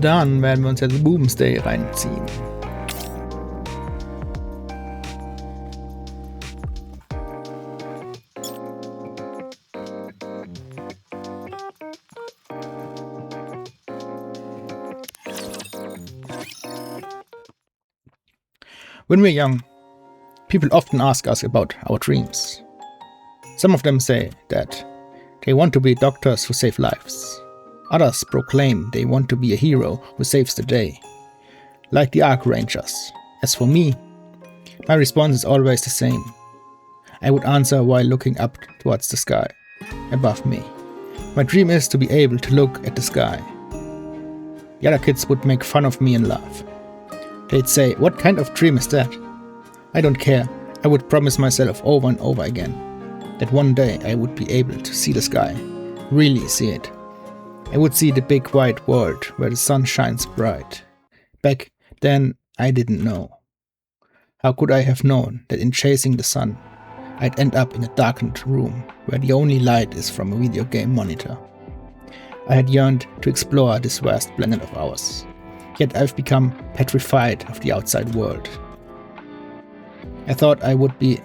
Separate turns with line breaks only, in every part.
dann werden wir uns jetzt Boomsday reinziehen. When we're young, people often ask us about our dreams. Some of them say that they want to be doctors who save lives. Others proclaim they want to be a hero who saves the day, like the Ark Rangers. As for me, my response is always the same. I would answer while looking up towards the sky, above me. My dream is to be able to look at the sky. The other kids would make fun of me and laugh. They'd say, "What kind of dream is that?" I don't care. I would promise myself over and over again that one day I would be able to see the sky, really see it. I would see the big white world where the sun shines bright. Back then, I didn't know. How could I have known that in chasing the sun, I'd end up in a darkened room where the only light is from a video game monitor? I had yearned to explore this vast planet of ours. Yet I've become petrified of the outside world. I thought I would be the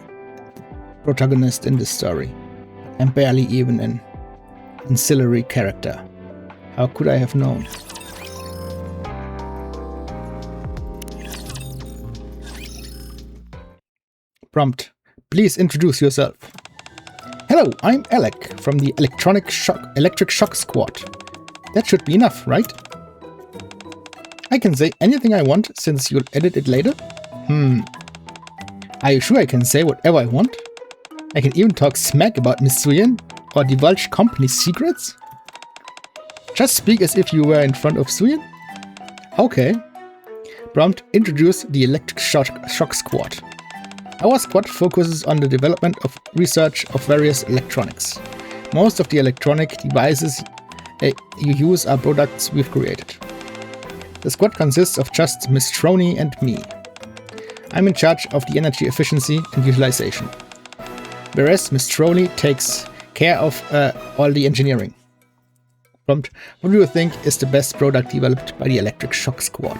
protagonist in this story. I'm barely even an ancillary character. How could I have known? Prompt: please introduce yourself. Hello, I'm Alec from the Electric Shock Squad. That should be enough, right? I can say anything I want since you'll edit it later? Are you sure I can say whatever I want? I can even talk smack about Miss Suyen or divulge company secrets? Just speak as if you were in front of Suyen? Okay. Prompt: introduce the Electric Shock Squad. Our squad focuses on the development of research of various electronics. Most of the electronic devices you use are products we've created. The squad consists of just Miss Troney and me. I'm in charge of the energy efficiency and utilization, whereas Miss Troney takes care of all the engineering. Prompt: what do you think is the best product developed by the Electric Shock Squad?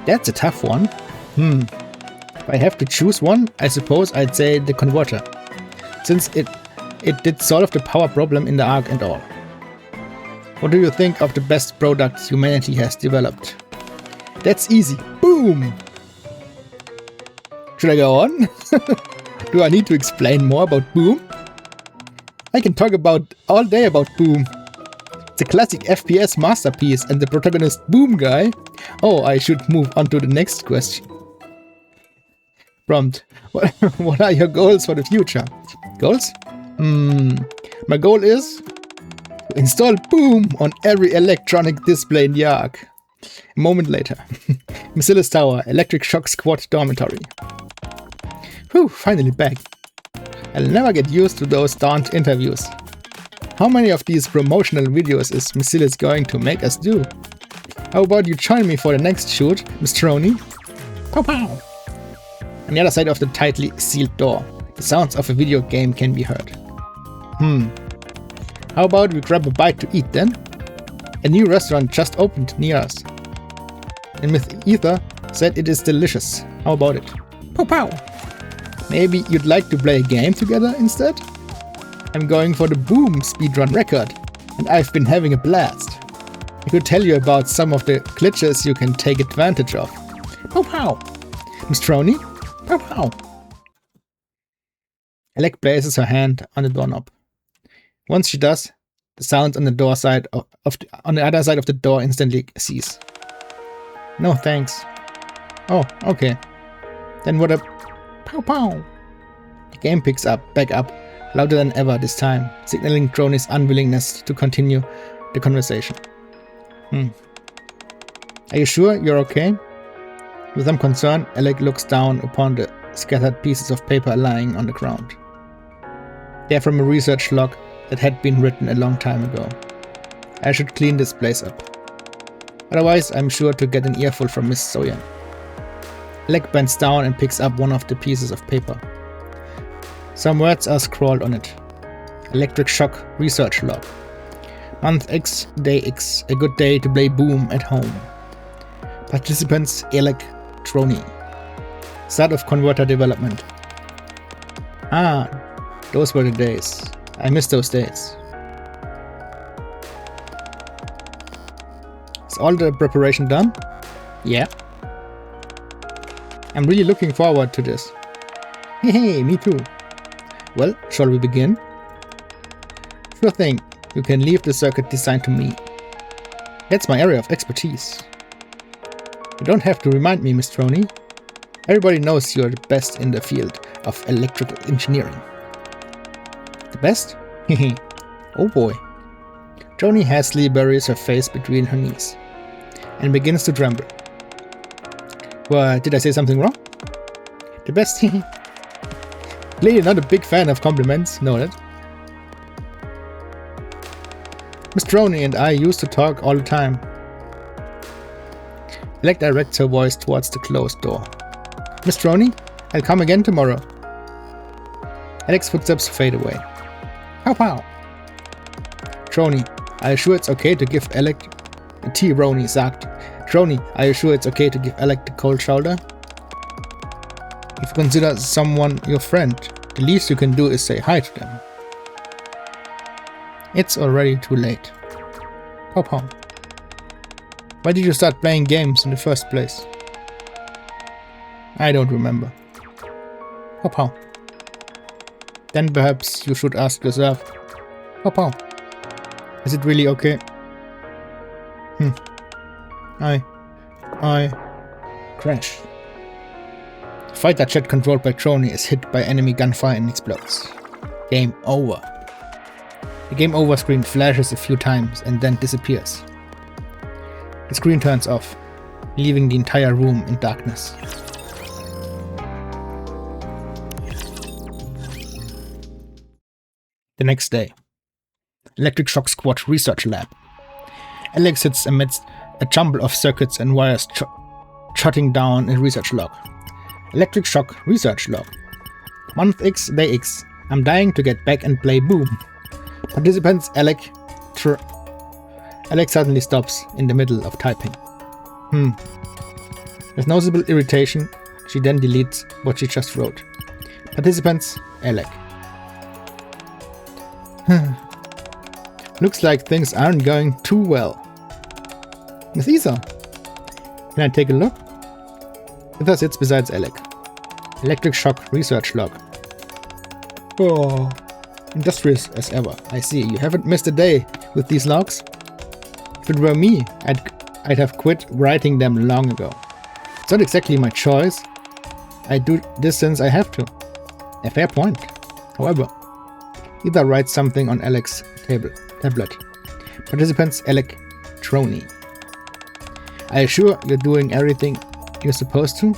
That's a tough one. If I have to choose one, I suppose I'd say the converter, since it did solve the power problem in the Ark and all. What do you think of the best product humanity has developed? That's easy. Boom! Should I go on? Do I need to explain more about Boom? I can talk all day about Boom. It's a classic FPS masterpiece and the protagonist Boom guy. Oh, I should move on to the next question. Prompt: what are your goals for the future? Goals? My goal is to install Boom on every electronic display in the Ark. A moment later. Missilus Tower, Electric Shock Squad Dormitory. Whew, finally back. I'll never get used to those darned interviews. How many of these promotional videos is Missilus going to make us do? How about you join me for the next shoot, Miss Troney? Pow pow! On the other side of the tightly sealed door, the sounds of a video game can be heard. How about we grab a bite to eat then? A new restaurant just opened near us. And Miss Ether said it is delicious. How about it? Pow pow! Maybe you'd like to play a game together instead? I'm going for the Boom speedrun record, and I've been having a blast. I could tell you about some of the glitches you can take advantage of. Pow pow! Miss Troney? Pow pow! Alec places her hand on the doorknob. Once she does, the sounds on the other side of the door instantly cease. No thanks. Oh, okay. Then what a pow pow! The game picks back up, louder than ever this time, signaling Troney's unwillingness to continue the conversation. Are you sure you're okay? With some concern, Alec looks down upon the scattered pieces of paper lying on the ground. They're from a research log that had been written a long time ago. I should clean this place up. Otherwise, I'm sure to get an earful from Miss Soyan. Alec bends down and picks up one of the pieces of paper. Some words are scrawled on it. Electric Shock Research Log. Month X, Day X, a good day to play Boom at home. Participants Electroni. Start of converter development. Ah, those were the days. I miss those days. Is all the preparation done? Yeah. I'm really looking forward to this. Hey, me too. Well, shall we begin? Sure thing. You can leave the circuit design to me. That's my area of expertise. You don't have to remind me, Miss Troni. Everybody knows you're the best in the field of electrical engineering. The best? Hehe. Oh boy. Troni hastily buries her face between her knees and begins to tremble. What, did I say something wrong? The best? Hehe. Clearly not a big fan of compliments, noted. Miss Troni and I used to talk all the time. Elec directs her voice towards the closed door. Miss Troni, I'll come again tomorrow. Alec's footsteps fade away. Pow pow. Troni, are you sure it's okay to give Elec... Roni sagt. Troni, are you sure it's okay to give Elec the cold shoulder? If you consider someone your friend, the least you can do is say hi to them. It's already too late. Pow pow. Why did you start playing games in the first place? I don't remember. Pow pow. Then perhaps you should ask yourself. Pow pow. Is it really okay? I crash. Fighter jet controlled by Troni is hit by enemy gunfire and explodes. Game over. The game over screen flashes a few times and then disappears. The screen turns off, leaving the entire room in darkness. The next day. Electric Shock Squad Research Lab. Elec sits amidst a jumble of circuits and wires jotting down a research log. Electric Shock Research Log. Month X, Day X. I'm dying to get back and play Boom. Participants Elec. Elec suddenly stops in the middle of typing. With noticeable irritation, she then deletes what she just wrote. Participants Elec. Looks like things aren't going too well. Miss Isa, can I take a look? Ita sits beside Elec. Electric Shock Research Log. Oh, industrious as ever. I see. You haven't missed a day with these logs? If it were me, I'd have quit writing them long ago. It's not exactly my choice. I do this since I have to. A fair point. However, Ida writes something on Alec's tablet. Participants Elec Troni. Are you sure you're doing everything you're supposed to?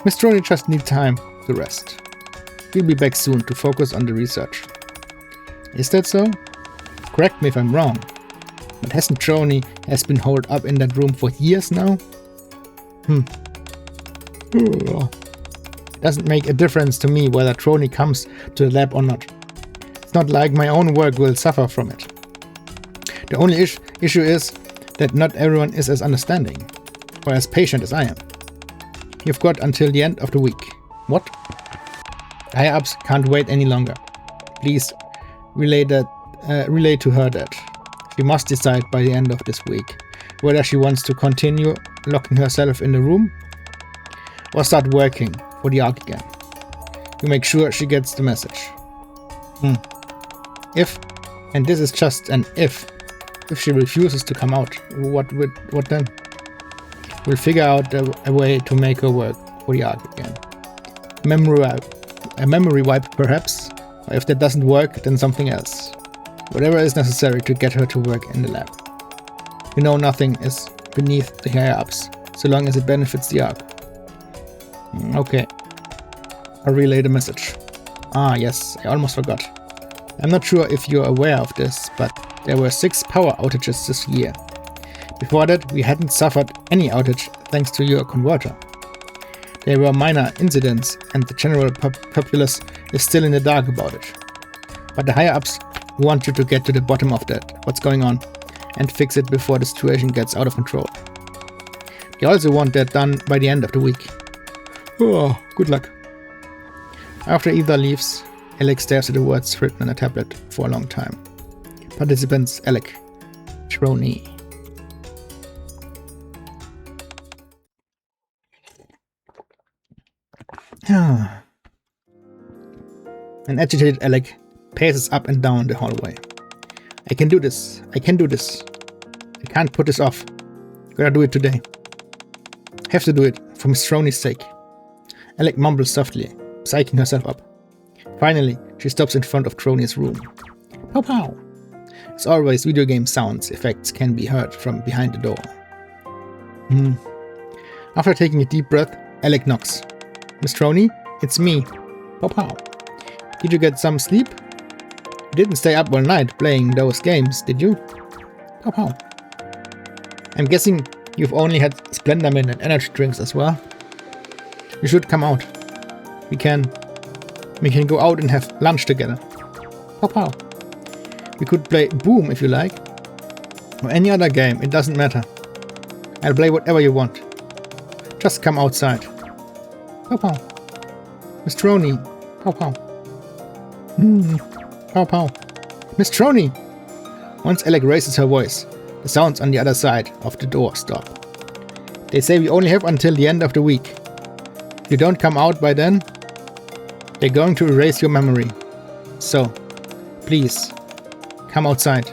Miss Troni just needs time to rest. We'll be back soon to focus on the research. Is that so? Correct me if I'm wrong, but hasn't Troni been holed up in that room for years now? Doesn't make a difference to me whether Troni comes to the lab or not. It's not like my own work will suffer from it. The only issue is that not everyone is as understanding, or as patient as I am. You've got until the end of the week. What? The higher-ups can't wait any longer. Please relay to her that she must decide by the end of this week whether she wants to continue locking herself in the room or start working for the Ark again. You make sure she gets the message. If, and this is just an if she refuses to come out, what then? We'll figure out a way to make her work for the Ark again. A memory wipe perhaps, or if that doesn't work, then something else. Whatever is necessary to get her to work in the lab. You know nothing is beneath the higher-ups, so long as it benefits the Ark. Okay. I'll relay the message. Ah yes, I almost forgot. I'm not sure if you're aware of this, but there were 6 power outages this year. Before that, we hadn't suffered any outage thanks to your converter. There were minor incidents, and the general populace is still in the dark about it. But the higher-ups We want you to get to the bottom of that, what's going on, and fix it before the situation gets out of control. They also want that done by the end of the week. Oh, good luck. After Eva leaves, Alec stares at the words written on a tablet for a long time. Participants Alec, Troney. An agitated Alec paces up and down the hallway. I can do this. I can do this. I can't put this off. Gotta do it today. Have to do it, for Miss Troney's sake. Alec mumbles softly, psyching herself up. Finally, she stops in front of Troney's room. Pow pow! As always, video game sounds effects can be heard from behind the door. After taking a deep breath, Alec knocks. Miss Troney, it's me. Pow pow. Did you get some sleep? You didn't stay up all night playing those games, did you? Pow pow. I'm guessing you've only had Splenderman and energy drinks as well. You should come out. We can go out and have lunch together. Pow pow. We could play Boom if you like. Or any other game, it doesn't matter. I'll play whatever you want. Just come outside. Pow pow. Miss Troney. Pow pow. Pow pow. Miss Troney! Once Alec raises her voice, the sounds on the other side of the door stop. They say we only have until the end of the week. If you don't come out by then, they're going to erase your memory. So, please, come outside.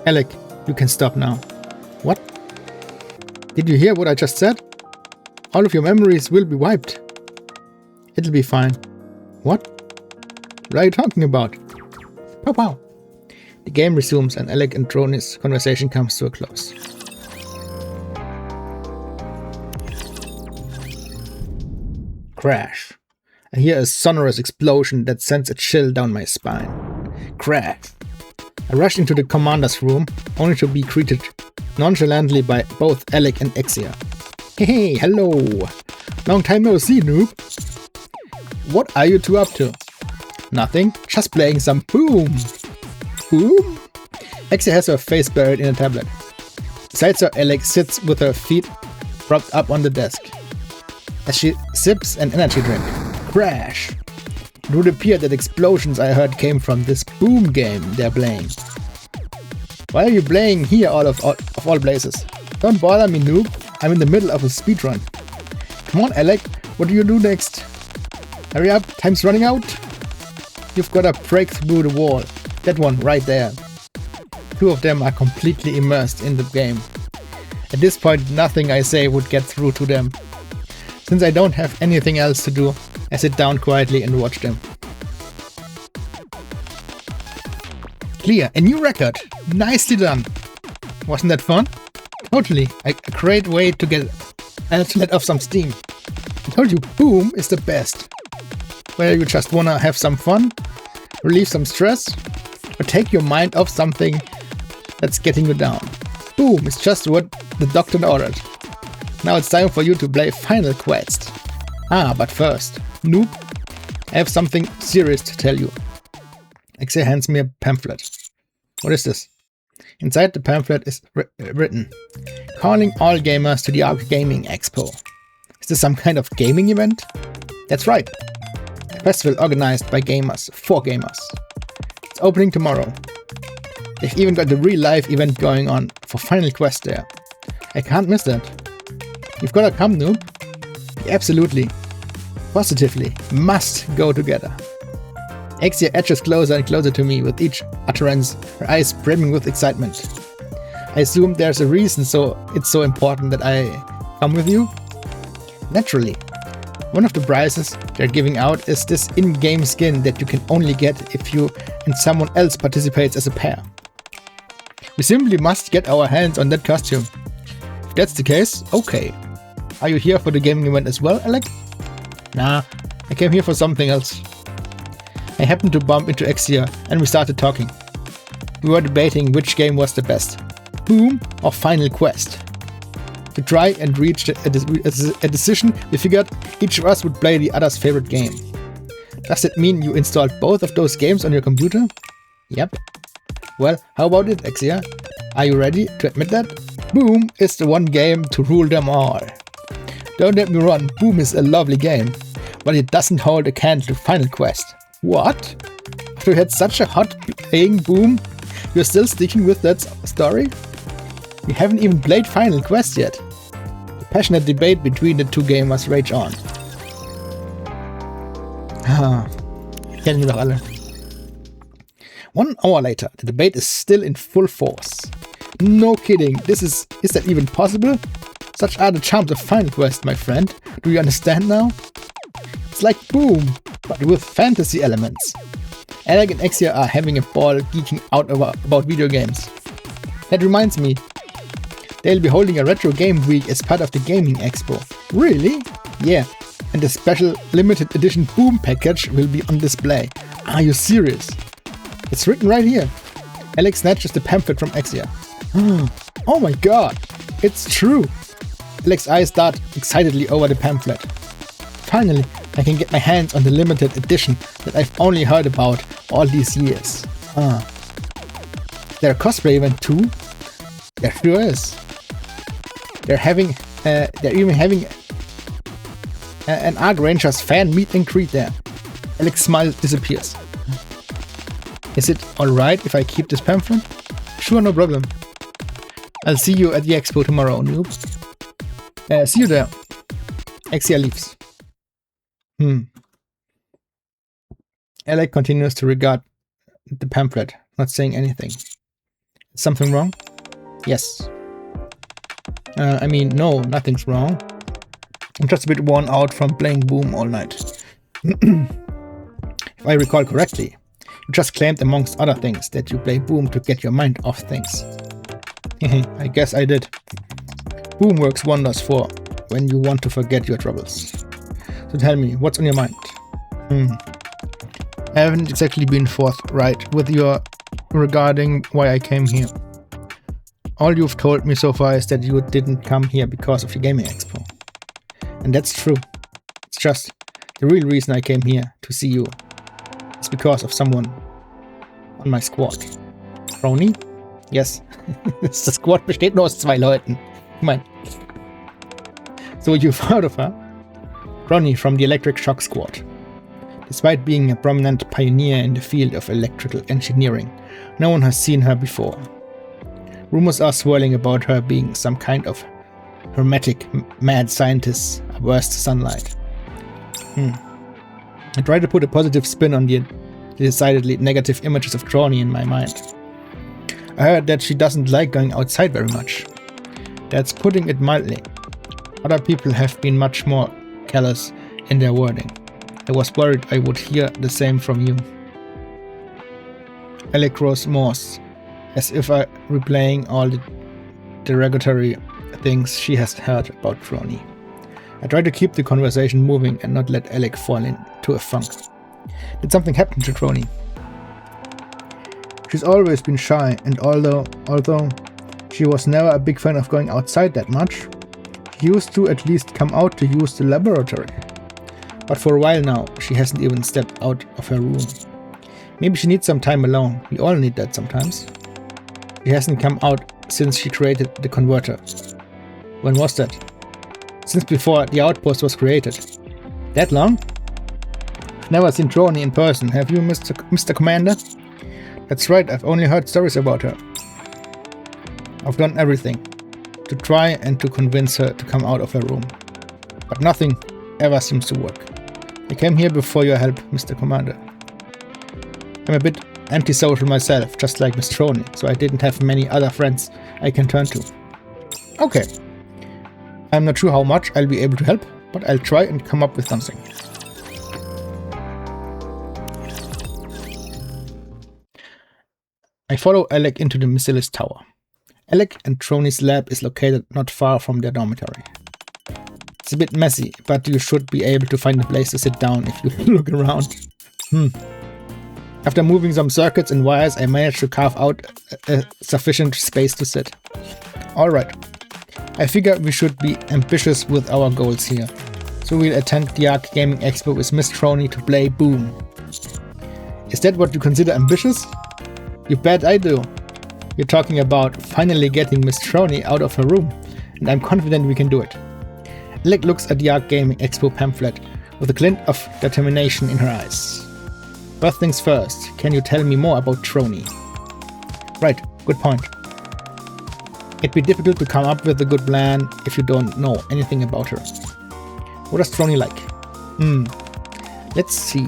Alec, you can stop now. What? Did you hear what I just said? All of your memories will be wiped. It'll be fine. What? What are you talking about? Pow pow. The game resumes and Alec and Troney's conversation comes to a close. Crash. I hear a sonorous explosion that sends a chill down my spine. Crash. I rush into the commander's room, only to be greeted nonchalantly by both Alec and Exia. Hey, hello. Long time no see, noob. What are you two up to? Nothing, just playing some Boom. Boom? Exia has her face buried in a tablet. Besides her, Alec sits with her feet propped up on the desk as she sips an energy drink. Crash! It would appear that explosions I heard came from this Boom game they're playing. Why are you playing here of all places? Don't bother me, noob. I'm in the middle of a speedrun. Come on, Alec, what do you do next? Hurry up, time's running out. You've got to break through the wall. That one right there. Two of them are completely immersed in the game. At this point, nothing I say would get through to them. Since I don't have anything else to do, I sit down quietly and watch them. Clear, a new record! Nicely done! Wasn't that fun? Totally, a great way to let off some steam. I told you, Boom is the best. Whether you just wanna have some fun, relieve some stress, or take your mind off something that's getting you down. Boom is just what the doctor ordered. Now it's time for you to play Final Quest. But first, noob, I have something serious to tell you. Exia hands me a pamphlet. What is this? Inside the pamphlet is written, calling all gamers to the Arc Gaming Expo. Is this some kind of gaming event? That's right. A festival organized by gamers, for gamers. It's opening tomorrow. They've even got the real life event going on for Final Quest there. I can't miss that. You've gotta come, noob. Absolutely. Positively. Must go together. Exia edges closer and closer to me with each utterance, her eyes brimming with excitement. I assume there's a reason so it's so important that I come with you? Naturally. One of the prizes they're giving out is this in-game skin that you can only get if you and someone else participates as a pair. We simply must get our hands on that costume. If that's the case, okay. Are you here for the gaming event as well, Alec? Nah, I came here for something else. I happened to bump into Exia and we started talking. We were debating which game was the best, Boom or Final Quest. To try and reach a decision, we figured each of us would play the other's favorite game. Does it mean you installed both of those games on your computer? Yep. Well, how about it, Exia? Are you ready to admit that? Boom is the one game to rule them all. Don't get me wrong, Boom is a lovely game, but it doesn't hold a candle to Final Quest. What? After you had such a hot playing Boom, you're still sticking with that story? We haven't even played Final Quest yet. The passionate debate between the two gamers rage on. Kennen wir doch alle. 1 hour later, the debate is still in full force. No kidding, is that even possible? Such are the charms of Final Quest, my friend. Do you understand now? It's like Boom, but with fantasy elements. Alec and Exia are having a ball geeking out about video games. That reminds me, they'll be holding a retro game week as part of the gaming expo. Really? Yeah, and the special limited edition Boom package will be on display. Are you serious? It's written right here. Alex snatches the pamphlet from Exia. Oh my god, it's true. Alex's eyes dart excitedly over the pamphlet. Finally, I can get my hands on the limited edition that I've only heard about all these years. There a cosplay event too? There sure is. They're even having an Arc Rangers fan meet and greet there. Alex's smile disappears. Is it alright if I keep this pamphlet? Sure, no problem. I'll see you at the expo tomorrow, noob. See you there. Exia leaves. Alec continues to regard the pamphlet, not saying anything. Is something wrong? Yes. I mean, no, nothing's wrong. I'm just a bit worn out from playing Boom all night. If I recall correctly, you just claimed amongst other things that you play Boom to get your mind off things. I guess I did. Boom works wonders for when you want to forget your troubles. So tell me, what's on your mind? I haven't exactly been forthright with you regarding why I came here. All you've told me so far is that you didn't come here because of the gaming expo. And that's true. It's just the real reason I came here to see you is because of someone on my squad. Brony? Yes. The squad besteht nur aus 2 Leuten. Ich mein. So you've heard of her? Brony from the Electric Shock Squad. Despite being a prominent pioneer in the field of electrical engineering, no one has seen her before. Rumors are swirling about her being some kind of hermetic mad scientist averse to sunlight. I try to put a positive spin on the decidedly negative images of Brony in my mind. I heard that she doesn't like going outside very much. That's putting it mildly. Other people have been much more callous in their wording. I was worried I would hear the same from you. Alec grows morose, as if I replaying all the derogatory things she has heard about Brony. I try to keep the conversation moving and not let Alec fall into a funk. Did something happen to Brony? She's always been shy, and although she was never a big fan of going outside that much, she used to at least come out to use the laboratory. But for a while now, she hasn't even stepped out of her room. Maybe she needs some time alone. We all need that sometimes. She hasn't come out since she created the converter. When was that? Since before the outpost was created. That long? I've never seen Brony in person, have you, Mr. Commander? That's right, I've only heard stories about her. I've done everything to try and to convince her to come out of her room. But nothing ever seems to work. I came here before your help, Mr. Commander. I'm a bit antisocial myself, just like Miss Brony, so I didn't have many other friends I can turn to. Okay. I'm not sure how much I'll be able to help, but I'll try and come up with something. I follow Alec into the Missilis Tower. Alec and Brony's lab is located not far from their dormitory. It's a bit messy, but you should be able to find a place to sit down if you look around. After moving some circuits and wires, I managed to carve out a sufficient space to sit. Alright. I figure we should be ambitious with our goals here. So we'll attend the Arc Gaming Expo with Miss Trony to play Boom. Is that what you consider ambitious? You bet I do. You're talking about finally getting Miss Trony out of her room, and I'm confident we can do it. Alec looks at the Arc Gaming Expo pamphlet with a glint of determination in her eyes. First things first, can you tell me more about Trony? Right, good point. It'd be difficult to come up with a good plan if you don't know anything about her. What does Trony like? Let's see.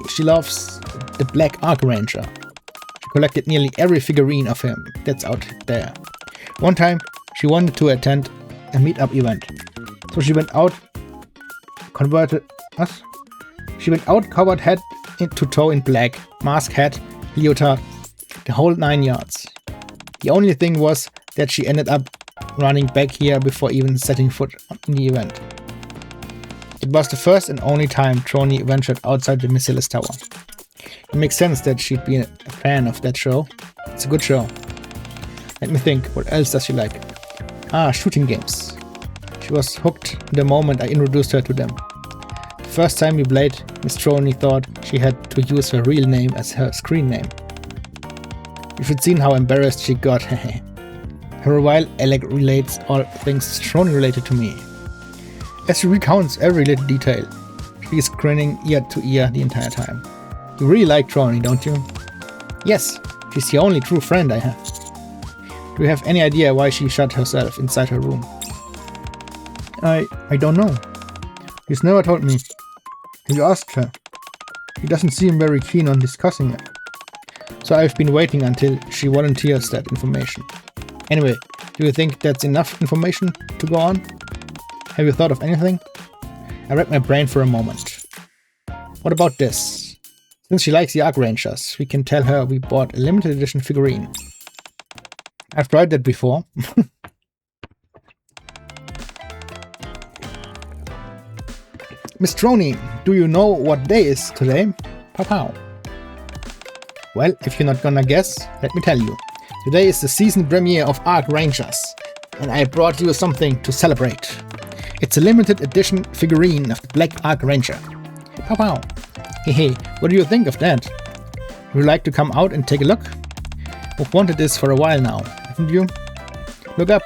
She loves the Black Arc Ranger. She collected nearly every figurine of him that's out there. One time, she wanted to attend a meetup event. So she went out covered head to toe in black, mask, hat, leotard, the whole 9 yards. The only thing was that she ended up running back here before even setting foot in the event. It was the first and only time Trony ventured outside the Missilis Tower. It makes sense that she'd be a fan of that show. It's a good show. Let me think, what else does she like? Shooting games. She was hooked the moment I introduced her to them. The first time we played, Miss Trony thought she had to use her real name as her screen name. You should see how embarrassed she got. For a while, Alec relates all things Trony related to me. As she recounts every little detail, she is grinning ear to ear the entire time. You really like Trony, don't you? Yes, she's the only true friend I have. Do you have any idea why she shut herself inside her room? I don't know. She's never told me. You asked her. She doesn't seem very keen on discussing it. So I've been waiting until she volunteers that information. Anyway, do you think that's enough information to go on? Have you thought of anything? I racked my brain for a moment. What about this? Since she likes the Arc Rangers, we can tell her we bought a limited edition figurine. I've tried that before. Miss Trony, do you know what day is today? Pow pow. Well, if you're not gonna guess, let me tell you. Today is the season premiere of Arc Rangers, and I brought you something to celebrate. It's a limited edition figurine of the Black Arc Ranger. Pow pow. Hey, what do you think of that? Would you like to come out and take a look? We've wanted this for a while now, haven't you? Look up.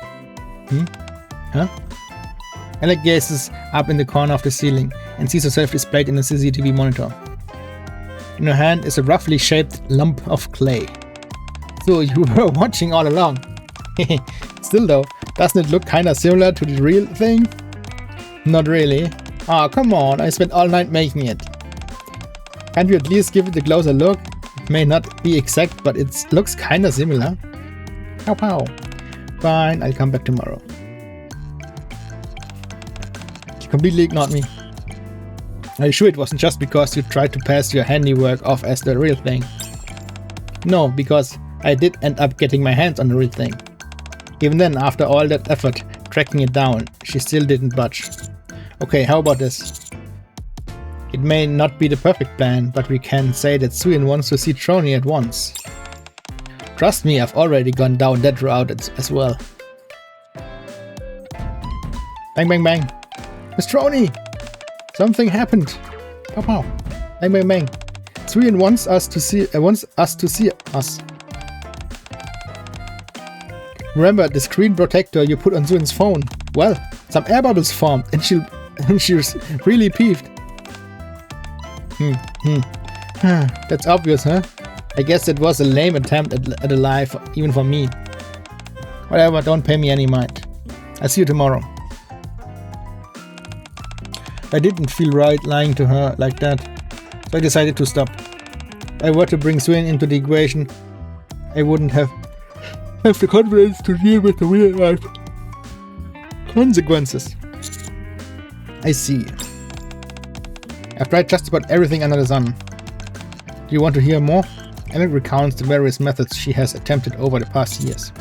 Huh? Alec gazes up in the corner of the ceiling and sees herself displayed in a CCTV monitor. In her hand is a roughly shaped lump of clay. So you were watching all along. Still though, doesn't it look kinda similar to the real thing? Not really. Ah, come on, I spent all night making it. Can't you at least give it a closer look? It may not be exact, but it looks kinda similar. Pow pow. Fine, I'll come back tomorrow. She completely ignored me. Are you sure it wasn't just because you tried to pass your handiwork off as the real thing? No, because I did end up getting my hands on the real thing. Even then, after all that effort tracking it down, she still didn't budge. Okay, how about this? It may not be the perfect plan, but we can say that Suyin wants to see Trony at once. Trust me, I've already gone down that route as well. Bang bang bang. Miss Trony! Something happened. Pow pow. Bang bang bang. Suyin wants us to see us. Remember the screen protector you put on Suyin's phone? Well, some air bubbles formed and she was really peeved. That's obvious, huh? I guess it was a lame attempt at a lie, even for me. Whatever, don't pay me any mind. I'll see you tomorrow. I didn't feel right lying to her like that, so I decided to stop. If I were to bring Suyin into the equation, I wouldn't have the confidence to deal with the real life consequences. I see. I've tried just about everything under the sun. Do you want to hear more? Alec recounts the various methods she has attempted over the past years.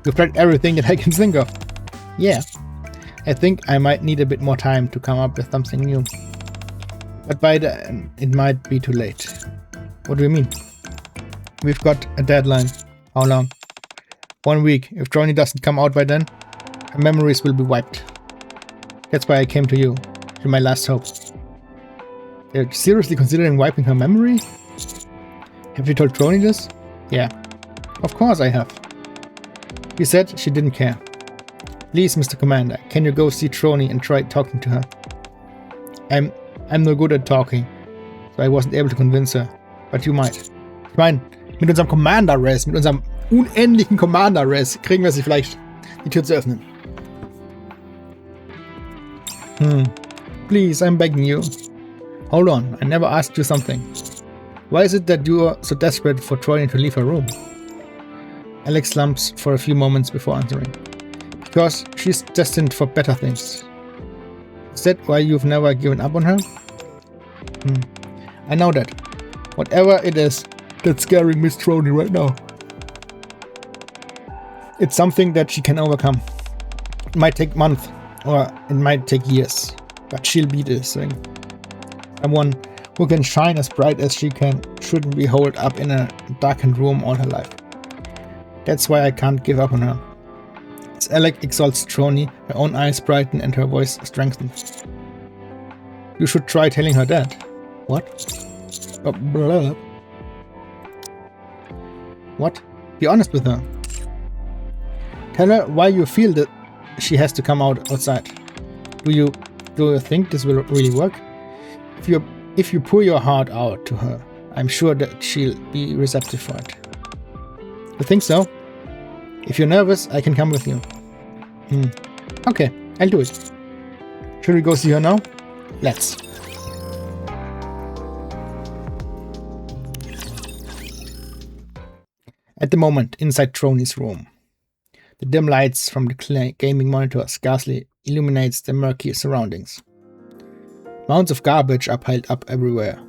You've tried everything that I can think of. Yeah. I think I might need a bit more time to come up with something new. But by then, it might be too late. What do you mean? We've got a deadline. How long? 1 week. If Trony doesn't come out by then, her memories will be wiped. That's why I came to you. You're my last hope. They're seriously considering wiping her memory? Have you told Trony this? Yeah. Of course I have. He said she didn't care. Please, Mr. Commander, can you go see Trony and try talking to her? I'm no good at talking, so I wasn't able to convince her. But you might. Ich meine, mit unserem Commander-Res, mit unserem unendlichen Commander-Res kriegen wir sie vielleicht, die Tür zu öffnen. Please, I'm begging you. Hold on, I never asked you something. Why is it that you are so desperate for Trony to leave her room? Alex slumps for a few moments before answering. Because she's destined for better things. Is that why you've never given up on her? I know that. Whatever it is that's scaring Miss Trony right now. It's something that she can overcome. It might take months, or it might take years. But she'll beat this thing. Someone who can shine as bright as she can shouldn't be holed up in a darkened room all her life. That's why I can't give up on her. As Alec exalts Trony, her own eyes brighten and her voice strengthens. You should try telling her that. What? What? Be honest with her. Tell her why you feel that she has to come outside. Do you think this will really work? If you pour your heart out to her, I'm sure that she'll be receptive for it. You think so? If you're nervous, I can come with you. Okay, I'll do it. Should we go see her now? Let's. At the moment, inside Trony's room, the dim lights from the gaming monitor scarcely illuminates the murky surroundings. Mounds of garbage are piled up everywhere,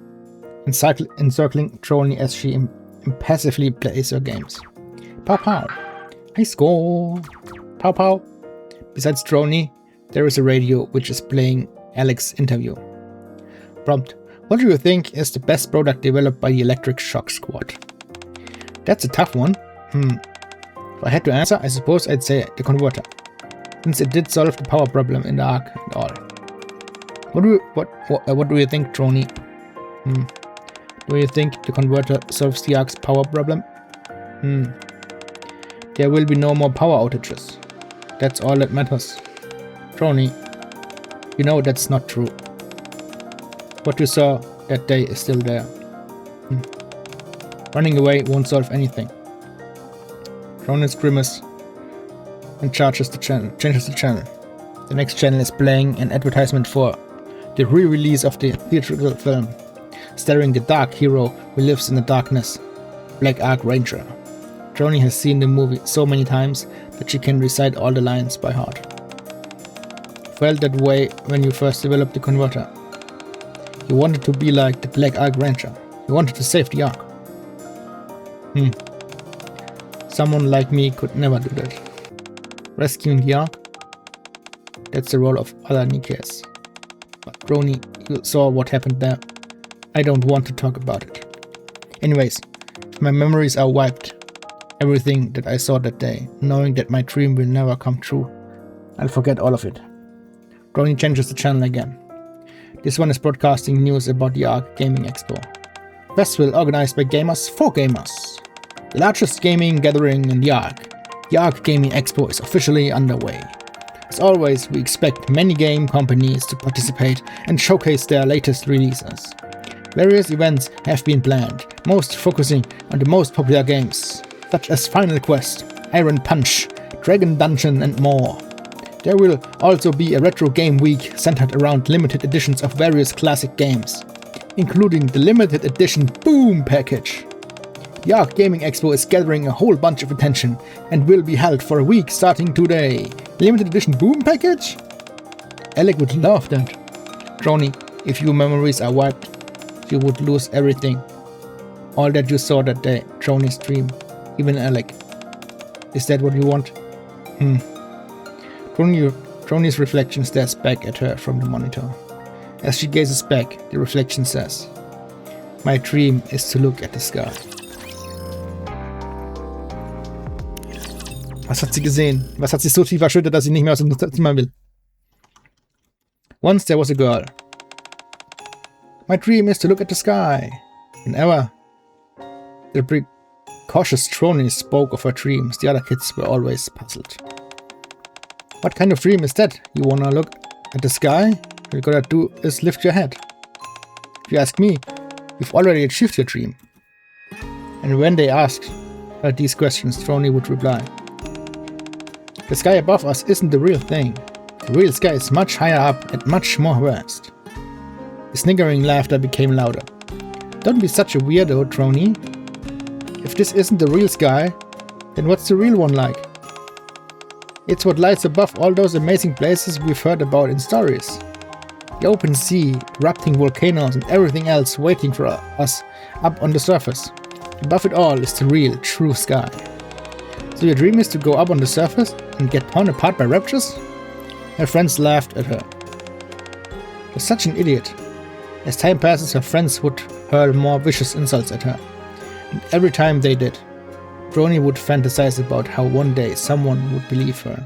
encircling Trony as she impassively plays her games. Pow pow! I score! Pow pow! Besides Trony, there is a radio which is playing Alex's interview. Prompt: what do you think is the best product developed by the Electric Shock Squad? That's a tough one. If I had to answer, I suppose I'd say the converter, since it did solve the power problem in the Ark and all. What do you think, Trony? Do you think the converter solves the Ark's power problem? There will be no more power outages. That's all that matters. Trony, you know that's not true. What you saw that day is still there. Running away won't solve anything. Trony's grimace and changes the channel. The next channel is playing an advertisement for the re-release of the theatrical film, starring the dark hero who lives in the darkness, Black Ark Ranger. Trony has seen the movie so many times that she can recite all the lines by heart. You felt that way when you first developed the converter. You wanted to be like the Black Ark Ranger. You wanted to save the Ark. Someone like me could never do that. Rescuing the Ark? That's the role of other Nikkes. But Trony, you saw what happened there. I don't want to talk about it. Anyways, if my memories are wiped, everything that I saw that day, knowing that my dream will never come true, I'll forget all of it. Trony changes the channel again. This one is broadcasting news about the Ark Gaming Expo. Festival organized by gamers for gamers. The largest gaming gathering in the Ark. The Ark Gaming Expo is officially underway. As always, we expect many game companies to participate and showcase their latest releases. Various events have been planned, most focusing on the most popular games, such as Final Quest, Iron Punch, Dragon Dungeon and more. There will also be a retro game week centered around limited editions of various classic games, including the limited edition Boom package. The Ark Gaming Expo is gathering a whole bunch of attention and will be held for a week starting today. Limited edition Boom package? Alec would love that. Trony, if your memories are wiped, you would lose everything. All that you saw that day, Trony's dream, even Alec. Is that what you want? Trony's reflection stares back at her from the monitor. As she gazes back, the reflection says, "My dream is to look at the sky." Was hat sie gesehen? Was hat sie so tief erschüttert, dass sie nicht mehr aus dem Zimmer will? Once there was a girl. My dream is to look at the sky. Whenever the precocious Trony spoke of her dreams, the other kids were always puzzled. What kind of dream is that? You wanna look at the sky? All you gotta do is lift your head. If you ask me, you've already achieved your dream. And when they asked her these questions, Trony would reply, the sky above us isn't the real thing. The real sky is much higher up and much more vast. The sniggering laughter became louder. Don't be such a weirdo, Trony. If this isn't the real sky, then what's the real one like? It's what lies above all those amazing places we've heard about in stories. The open sea, erupting volcanoes and everything else waiting for us up on the surface. Above it all is the real, true sky. So your dream is to go up on the surface and get torn apart by raptors? Her friends laughed at her. You're such an idiot. As time passes, her friends would hurl more vicious insults at her. And every time they did, Trony would fantasize about how one day someone would believe her.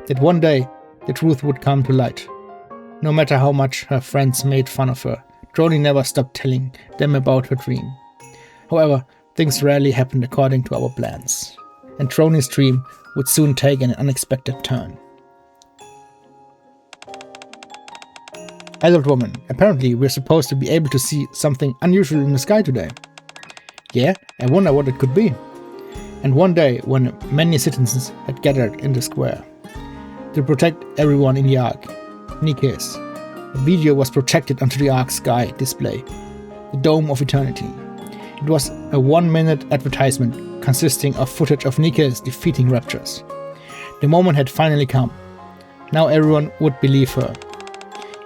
That one day the truth would come to light. No matter how much her friends made fun of her, Trony never stopped telling them about her dream. However, things rarely happened according to our plans, and Trony's dream would soon take an unexpected turn. Adult woman, apparently we're supposed to be able to see something unusual in the sky today. Yeah, I wonder what it could be. And one day, when many citizens had gathered in the square to protect everyone in the Ark, Nikke's, a video was projected onto the Ark's sky display, the Dome of Eternity. It was a 1-minute advertisement consisting of footage of Nikke's defeating raptors. The moment had finally come. Now everyone would believe her.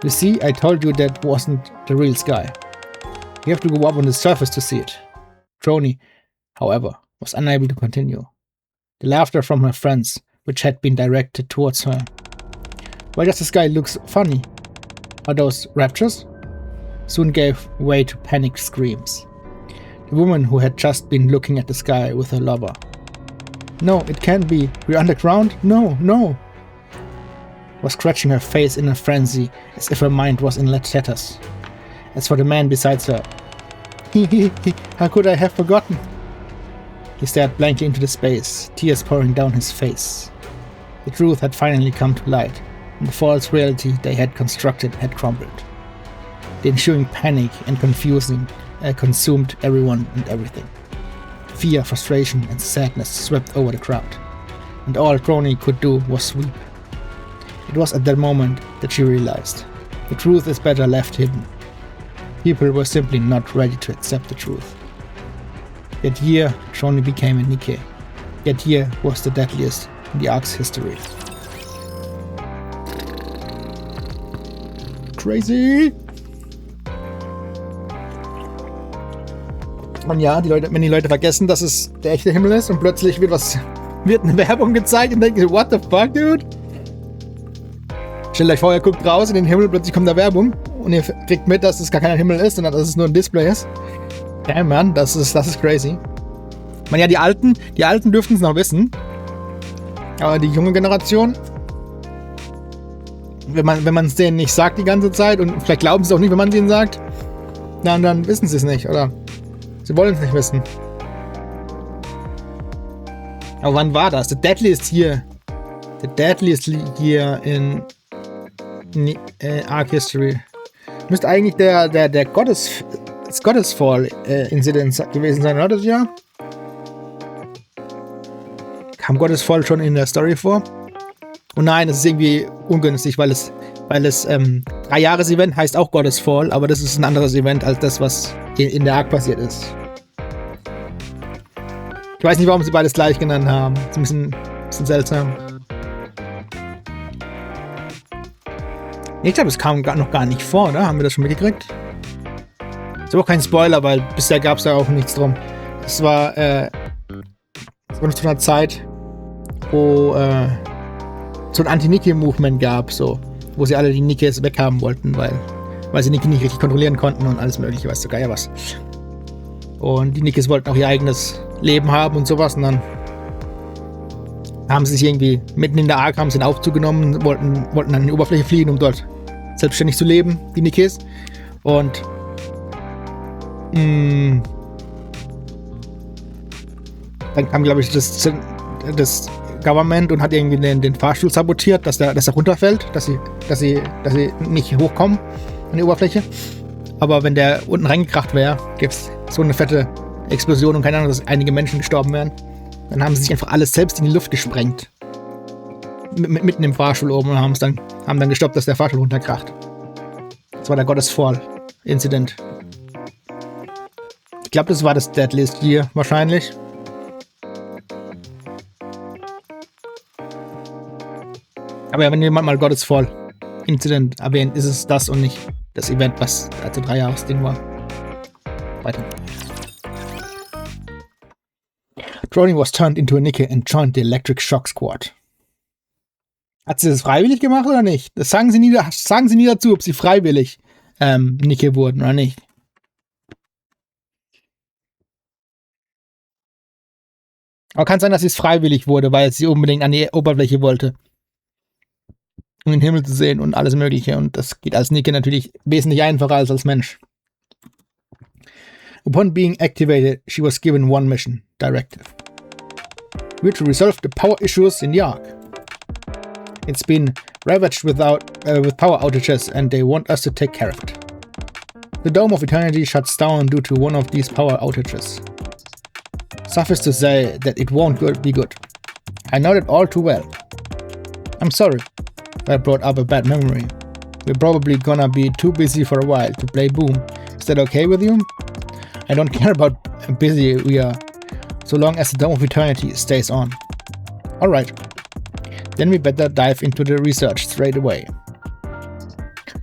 You see, I told you that wasn't the real sky. You have to go up on the surface to see it. Trony, however, was unable to continue. The laughter from her friends, which had been directed towards her. Why does the sky look funny? Are those raptors? Soon gave way to panicked screams. The woman who had just been looking at the sky with her lover. No, it can't be. We're underground? No, no. Was scratching her face in a frenzy, as if her mind was in tatters. As for the man beside her, how could I have forgotten? He stared blankly into the space, tears pouring down his face. The truth had finally come to light, and the false reality they had constructed had crumbled. The ensuing panic and confusion consumed everyone and everything. Fear, frustration, and sadness swept over the crowd, and all Trony could do was weep. It was at that moment that she realized the truth is better left hidden. People were simply not ready to accept the truth. That year, Trony became a Nikke. That year was the deadliest in the Ark's history. Crazy! Und ja, wenn die Leute vergessen, dass es der echte Himmel ist und plötzlich wird eine Werbung gezeigt und denken, what the fuck, dude? Stellt euch vor, ihr guckt raus in den Himmel, plötzlich kommt da Werbung und ihr kriegt mit, dass es gar kein Himmel ist, sondern dass es nur ein Display ist. Ja, Mann, das ist crazy. Ich meine, ja, die Alten dürften es noch wissen. Aber die junge Generation, wenn man es denen nicht sagt die ganze Zeit und vielleicht glauben sie es auch nicht, wenn man es ihnen sagt, dann wissen sie es nicht, oder? Sie wollen es nicht wissen. Aber wann war das? The deadliest year in Ark History. Müsste eigentlich der Goddesfall-Incident gewesen sein, oder das Jahr? Kam Goddesfall schon in der Story vor? Und nein, das ist irgendwie ungünstig, weil es 3-Jahres-Event heißt auch Goddesfall, aber das ist ein anderes Event als das, was in der Ark passiert ist. Ich weiß nicht, warum sie beides gleich genannt haben. Das ist ein bisschen seltsam. Ich glaube, es kam noch gar nicht vor, oder? Haben wir das schon mitgekriegt? Ist aber auch kein Spoiler, weil bisher gab es da auch nichts drum. Es war noch zu einer Zeit, wo so ein Anti-Nikke-Movement gab, so, wo sie alle die Nikkes weghaben wollten, weil sie Nikke nicht richtig kontrollieren konnten und alles mögliche, weißt du, geil was. Und die Nikkes wollten auch ihr eigenes Leben haben und sowas, und dann haben sie sich irgendwie mitten in der Ark, haben sie einen Aufzug genommen, wollten dann in die Oberfläche fliehen, um dort selbstständig zu leben, die Nikkes. Und dann kam, glaube ich, das Government und hat irgendwie den Fahrstuhl sabotiert, dass er runterfällt, dass sie nicht hochkommen an die Oberfläche. Aber wenn der unten reingekracht wäre, gäbe es so eine fette Explosion und keine Ahnung, dass einige Menschen gestorben wären. Dann haben sie sich einfach alles selbst in die Luft gesprengt. Mitten im Fahrstuhl oben und haben dann gestoppt, dass der Fahrstuhl runterkracht. Das war der Goddess-Fall-Incident. Ich glaube, das war das Deadliest Year wahrscheinlich. Aber ja, wenn jemand mal Goddess Fall-Incident erwähnt, ist es das und nicht das Event, was also 3 Jahres-Ding war. Weiter. Droney was turned into a Nikke and joined the Electric Shock Squad. Hat sie das freiwillig gemacht oder nicht? Das sagen sie nie dazu, ob sie freiwillig Nikke wurden oder nicht. Aber kann sein, dass sie es freiwillig wurde, weil sie unbedingt an die Oberfläche wollte. Um den Himmel zu sehen und alles Mögliche. Und das geht als Nikke natürlich wesentlich einfacher als Mensch. Upon being activated, she was given one mission directive. We're to resolve the power issues in the Ark. It's been ravaged with power outages and they want us to take care of it. The Dome of Eternity shuts down due to one of these power outages. Suffice to say that it won't be good. I know that all too well. I'm sorry I brought up a bad memory. We're probably gonna be too busy for a while to play Boom. Is that okay with you? I don't care about how busy we are, so long as the Dome of Eternity stays on. Alright. Then we better dive into the research straight away.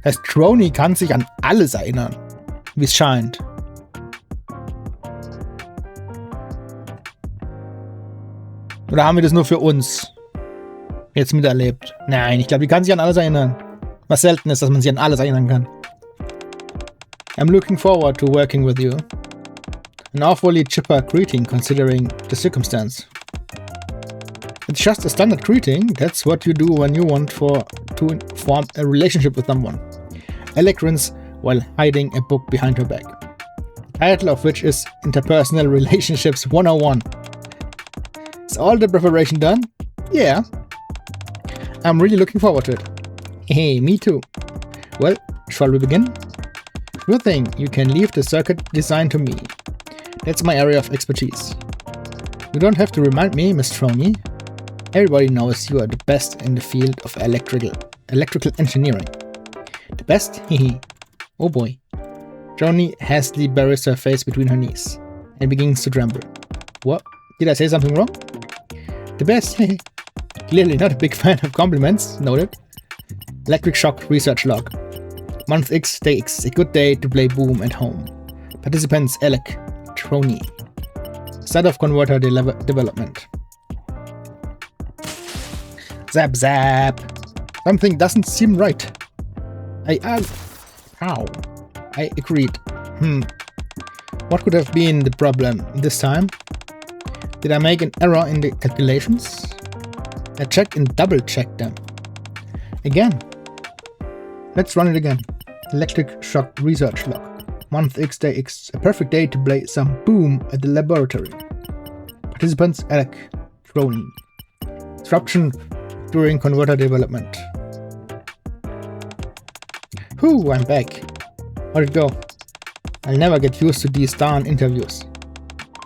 Das heißt, Droney kann sich an alles erinnern, wie es scheint. Oder haben wir das nur für uns jetzt miterlebt? Nein, ich glaube, die kann sich an alles erinnern. Was selten ist, dass man sich an alles erinnern kann. I'm looking forward to working with you. An awfully chipper greeting considering the circumstance. It's just a standard greeting. That's what you do when you want to form a relationship with someone. Alec grins while hiding a book behind her back. The title of which is Interpersonal Relationships 101. Is all the preparation done? Yeah. I'm really looking forward to it. Hey, me too. Well, shall we begin? Sure thing, you can leave the circuit design to me. That's my area of expertise. You don't have to remind me, Miss Droney. Everybody knows you are the best in the field of electrical engineering. The best? Hehe. Oh boy. Droney hastily buries her face between her knees and begins to tremble. What? Did I say something wrong? The best? Hehe. Clearly not a big fan of compliments, noted. Electric Shock Research Log. Month X, Day X, a good day to play Boom at home. Participants Alec, Droney. Start of converter development. Zap zap. Something doesn't seem right. I agreed. What could have been the problem this time? Did I make an error in the calculations? I checked and double-checked them. Again. Let's run it again. Electric Shock Research Log. Month X, Day X. A perfect day to play some Boom at the laboratory. Participants Alec, Droney. Disruption during converter development. Whew, I'm back. How'd it go? I'll never get used to these darn interviews.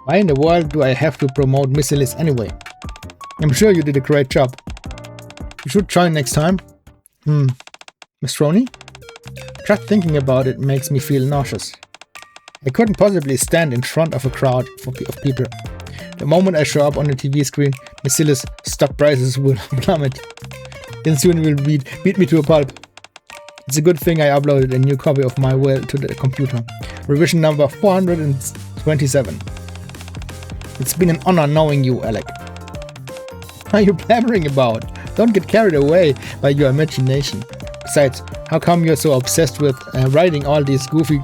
Why in the world do I have to promote Missilis anyway? I'm sure you did a great job. You should join next time. Miss Droney? Just thinking about it makes me feel nauseous. I couldn't possibly stand in front of a crowd of people. The moment I show up on the TV screen, Missilis stock prices will plummet. Then soon will beat me to a pulp. It's a good thing I uploaded a new copy of my will to the computer. Revision number 427. It's been an honor knowing you, Alec. What are you blabbering about? Don't get carried away by your imagination. Besides, how come you're so obsessed with writing all these goofy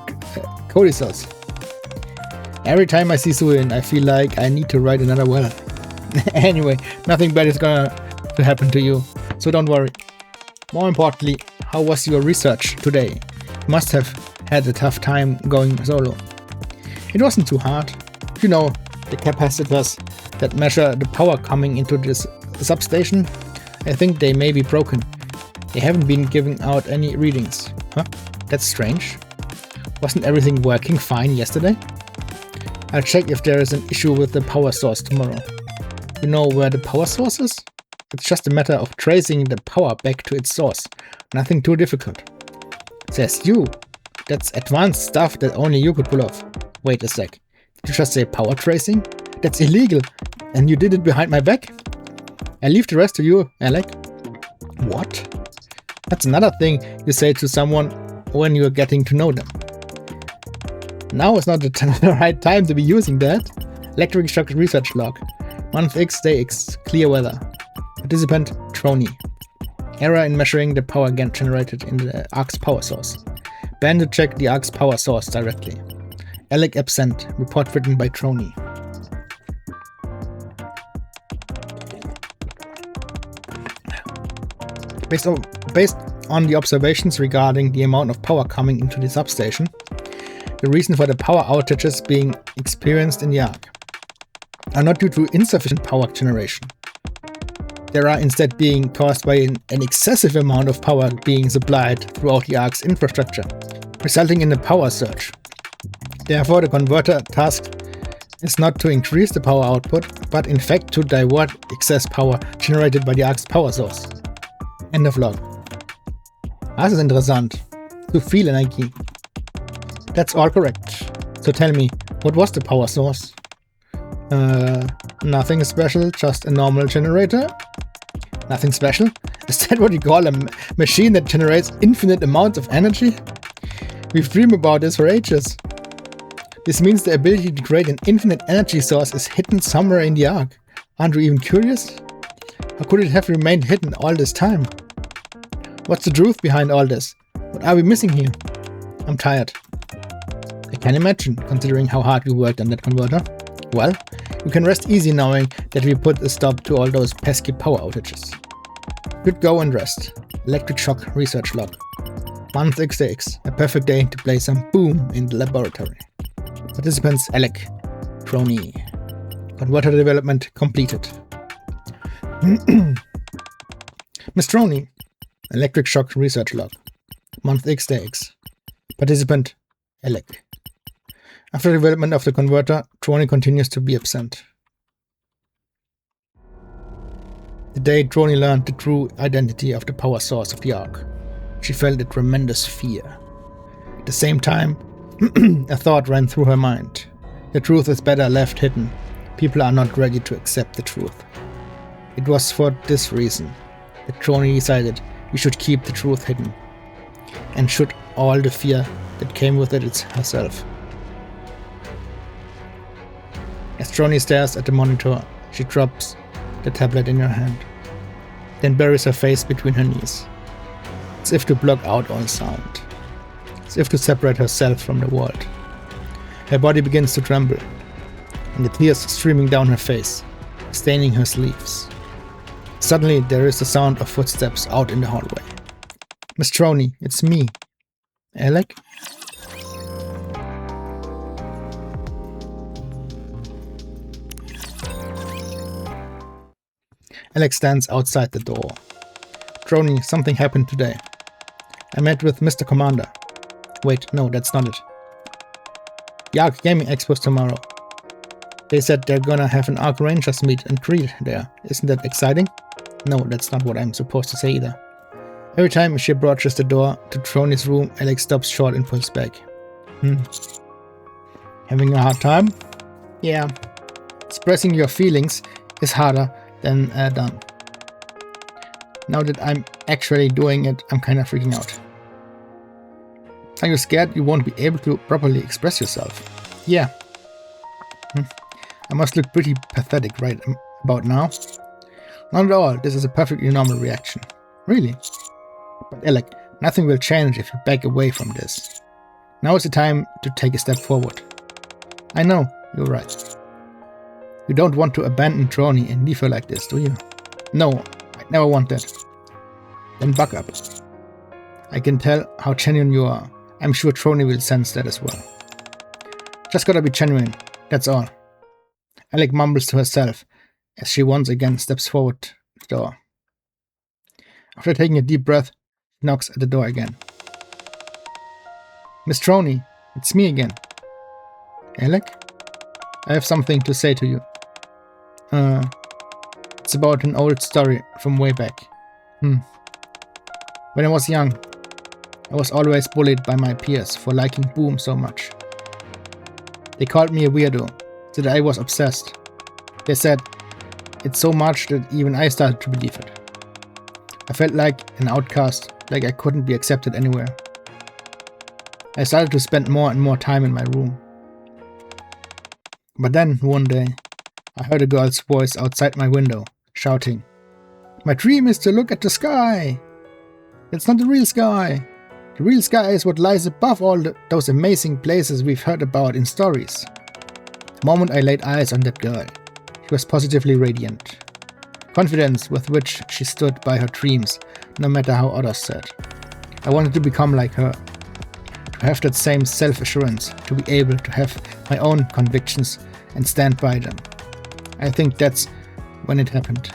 codicils? Every time I see Suin, I feel like I need to write another well. Anyway, nothing bad is gonna happen to you, so don't worry. More importantly, how was your research today? You must have had a tough time going solo. It wasn't too hard. You know, the capacitors that measure the power coming into this substation, I think they may be broken. They haven't been giving out any readings. Huh? That's strange. Wasn't everything working fine yesterday? I'll check if there is an issue with the power source tomorrow. You know where the power source is? It's just a matter of tracing the power back to its source. Nothing too difficult. Says you. That's advanced stuff that only you could pull off. Wait a sec. Did you just say power tracing? That's illegal. And you did it behind my back? I leave the rest to you, Alec. What? That's another thing you say to someone when you're getting to know them. Now is not the right time to be using that. Electric shock research log. Month X, day X, clear weather. Participant Trony. Error in measuring the power generated in the ARC's power source. Ban to check the ARC's power source directly. Alec absent. Report written by Trony. Based on the observations regarding the amount of power coming into the substation, the reason for the power outages being experienced in the ARC are not due to insufficient power generation. They are instead being caused by an excessive amount of power being supplied throughout the ARC's infrastructure, resulting in a power surge. Therefore, the converter task is not to increase the power output, but in fact to divert excess power generated by the ARC's power source. End of log. Das ist interessant. Zu viel Energie. That's all correct. So tell me, what was the power source? Nothing special, just a normal generator. Nothing special? Is that what you call a machine that generates infinite amounts of energy? We've dreamed about this for ages. This means the ability to create an infinite energy source is hidden somewhere in the ARC. Aren't you even curious? How could it have remained hidden all this time? What's the truth behind all this? What are we missing here? I'm tired. I can imagine, considering how hard we worked on that converter. Well, you can rest easy knowing that we put a stop to all those pesky power outages. Good go and rest. Electric shock research log. Month XX, a perfect day to play some Boom in the laboratory. Participants Alec, Trony. Converter development completed. Miss Trony. Electric shock research log. Month X, day X. Participant Alec. After development of the converter, Trony continues to be absent. The day Trony learned the true identity of the power source of the ARC, she felt a tremendous fear. At the same time, a thought ran through her mind. The truth is better left hidden. People are not ready to accept the truth. It was for this reason that Trony decided we should keep the truth hidden, and should all the fear that came with it herself. As Trony stares at the monitor, she drops the tablet in her hand, then buries her face between her knees, as if to block out all sound, as if to separate herself from the world. Her body begins to tremble, and the tears streaming down her face, staining her sleeves. Suddenly there is the sound of footsteps out in the hallway. Miss Trony, it's me. Alec? Alec stands outside the door. Trony, something happened today. I met with Mr. Commander. Wait, no, that's not it. The ARC Gaming Expo's tomorrow. They said they're gonna have an ARC Rangers meet and greet there. Isn't that exciting? No, that's not what I'm supposed to say either. Every time she approaches the door to Trony's room, Alec stops short and pulls back. Having a hard time? Yeah. Expressing your feelings is harder than done. Now that I'm actually doing it, I'm kind of freaking out. Are you scared you won't be able to properly express yourself? Yeah. I must look pretty pathetic right about now. Not at all, this is a perfectly normal reaction. Really? But Alec, nothing will change if you back away from this. Now is the time to take a step forward. I know, you're right. You don't want to abandon Trony and leave her like this, do you? No, I never want that. Then buck up. I can tell how genuine you are. I'm sure Trony will sense that as well. Just gotta be genuine, that's all. Alec mumbles to herself as she once again steps forward to the door. After taking a deep breath, she knocks at the door again. Miss Trony, it's me again. Alec? I have something to say to you. It's about an old story from way back. When I was young, I was always bullied by my peers for liking Boom so much. They called me a weirdo, said I was obsessed. They said it's so much that even I started to believe it. I felt like an outcast, like I couldn't be accepted anywhere. I started to spend more and more time in my room. But then, one day, I heard a girl's voice outside my window, shouting, "My dream is to look at the sky! It's not the real sky! The real sky is what lies above all those amazing places we've heard about in stories." The moment I laid eyes on that girl, she was positively radiant. Confidence with which she stood by her dreams, no matter how others said. I wanted to become like her. To have that same self-assurance, to be able to have my own convictions and stand by them. I think that's when it happened.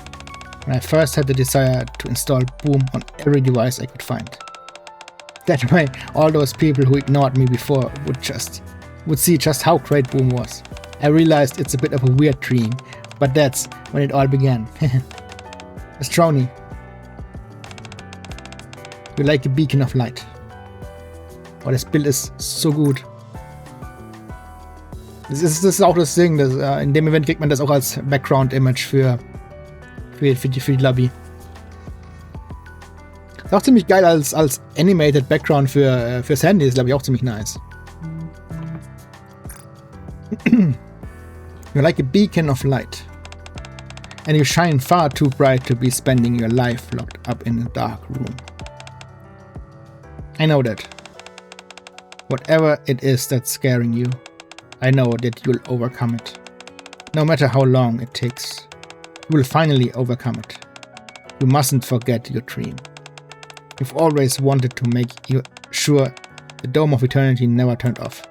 When I first had the desire to install Boom on every device I could find. That way, all those people who ignored me before would see just how great Boom was. I realized it's a bit of a weird dream, but that's when it all began. Miss Trony, you're like a beacon of light. Oh, das Bild ist so gut. Das ist auch das Ding, dass, in dem Event kriegt man das auch als Background-Image für die Lobby. Ist auch ziemlich geil als Animated Background fürs Handy, ist glaube ich auch ziemlich nice. You're like a beacon of light. And you shine far too bright to be spending your life locked up in a dark room. I know that. Whatever it is that's scaring you, I know that you'll overcome it. No matter how long it takes, you will finally overcome it. You mustn't forget your dream. You've always wanted to make sure the Dome of Eternity never turned off.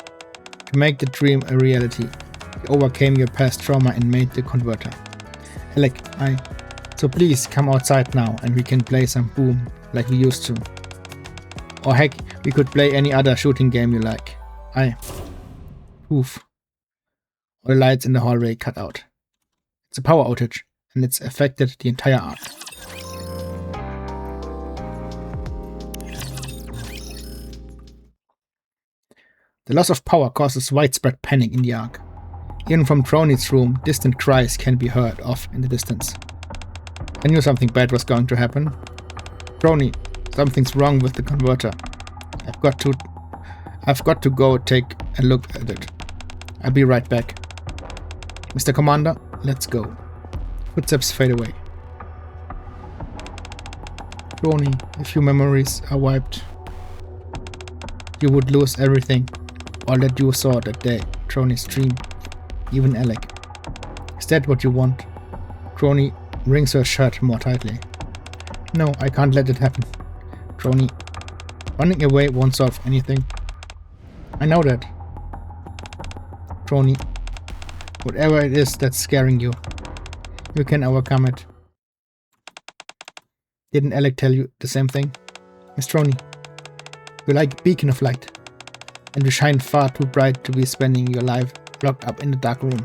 To make the dream a reality, you overcame your past trauma and made the converter. Alec, So please come outside now and we can play some Boom like we used to. Or heck, we could play any other shooting game you like. Poof. All the lights in the hallway cut out. It's a power outage, and it's affected the entire arc. The loss of power causes widespread panic in the arc. Even from Trony's room, distant cries can be heard off in the distance. I knew something bad was going to happen. Trony, something's wrong with the converter. I've got to go take a look at it. I'll be right back. Mr. Commander, let's go. Footsteps fade away. Trony, if your memories are wiped, you would lose everything. All that you saw that day, Trony's dream, even Alec. Is that what you want? Trony wrings her shirt more tightly. No, I can't let it happen. Trony, running away won't solve anything. I know that. Trony, whatever it is that's scaring you, you can overcome it. Didn't Alec tell you the same thing? Miss Trony, you're like a beacon of light, and you shine far too bright to be spending your life locked up in the dark room.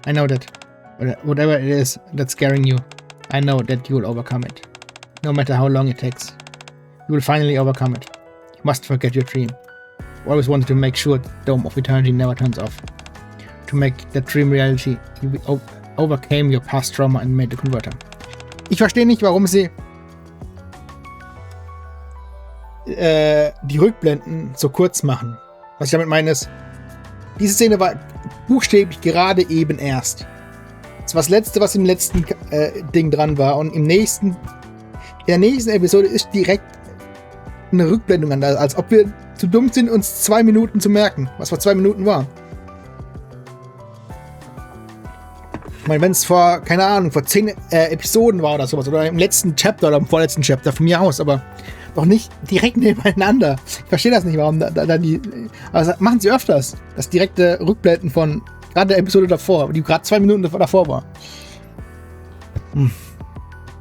I know that. But whatever it is that's scaring you, I know that you will overcome it. No matter how long it takes. You will finally overcome it. You must forget your dream. You always wanted to make sure the Dome of Eternity never turns off. To make that dream reality, you overcame your past trauma and made the converter. Ich verstehe nicht, warum sie die Rückblenden so kurz machen. Was ich damit meine ist, diese Szene war buchstäblich gerade eben erst. Das war das Letzte, was im letzten Ding dran war. Und in der nächsten Episode ist direkt eine Rückblendung an, als ob wir zu dumm sind, uns 2 Minuten zu merken, was vor 2 Minuten war. Ich meine, wenn es vor, keine Ahnung, vor 10 Episoden war oder sowas, oder im letzten Chapter oder im vorletzten Chapter, von mir aus, aber Doch nicht direkt nebeneinander. Ich verstehe das nicht, warum da die... Also machen sie öfters. Das direkte Rückblenden von gerade der Episode davor, die gerade 2 Minuten davor war.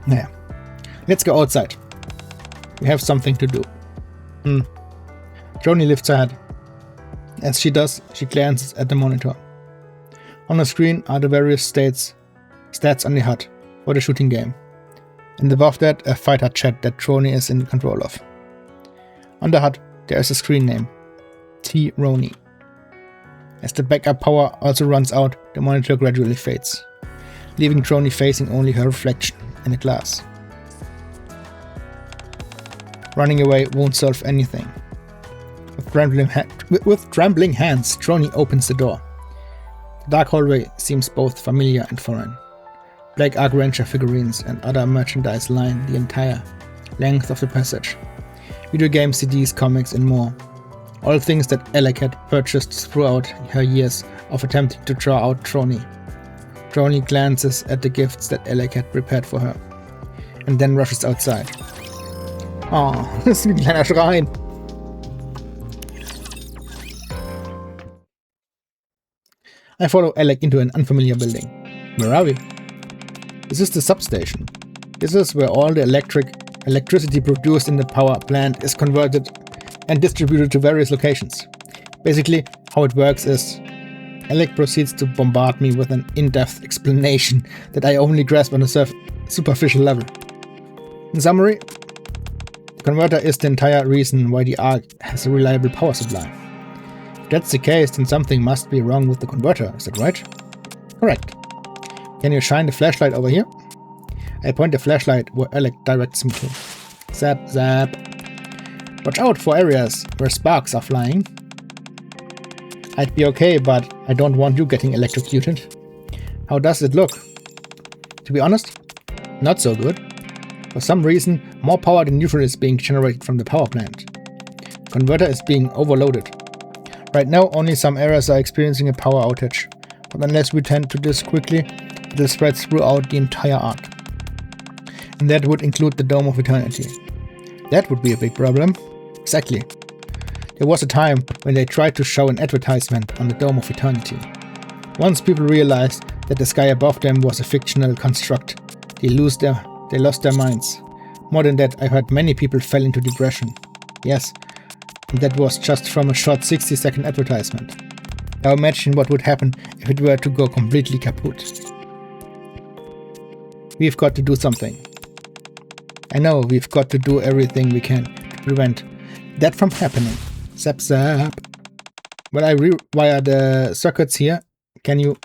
Naja. Let's go outside. We have something to do. Joni lifts her head. As she does, she glances at the monitor. On the screen are the various stats on the HUD for the shooting game. And above that, a fighter chat that Joni is in control of. On the HUD, there is a screen name. T. Roni. As the backup power also runs out, the monitor gradually fades, leaving Joni facing only her reflection in a glass. Running away won't solve anything. With trembling hands, Joni opens the door. The dark hallway seems both familiar and foreign. Black Arc Ranger figurines and other merchandise line the entire length of the passage. Video games, CDs, comics, and more. All things that Alec had purchased throughout her years of attempting to draw out Joni. Joni glances at the gifts that Alec had prepared for her, and then rushes outside. Oh, das ist wie ein kleiner Schrein. I follow Alec into an unfamiliar building. Where are we? This is the substation. This is where all the electricity produced in the power plant is converted and distributed to various locations. Basically, how it works is Alec proceeds to bombard me with an in-depth explanation that I only grasp on a superficial level. In summary, the converter is the entire reason why the Ark has a reliable power supply. If that's the case, then something must be wrong with the converter, is that right? Correct. Can you shine the flashlight over here? I point the flashlight where Alec directs me to. Zap, zap. Watch out for areas where sparks are flying. I'd be okay, but I don't want you getting electrocuted. How does it look? To be honest, not so good. For some reason, more power than usual is being generated from the power plant. The converter is being overloaded. Right now, only some areas are experiencing a power outage, but unless we tend to this quickly, it will spread throughout the entire Ark. And that would include the Dome of Eternity. That would be a big problem. Exactly. There was a time when they tried to show an advertisement on the Dome of Eternity. Once people realized that the sky above them was a fictional construct, they lost their minds. More than that, I heard many people fell into depression. Yes, and that was just from a short 60-second advertisement. Now imagine what would happen if it were to go completely kaput. We've got to do something. I know we've got to do everything we can to prevent that from happening. Zap zap. Will I rewire the circuits here? Can you?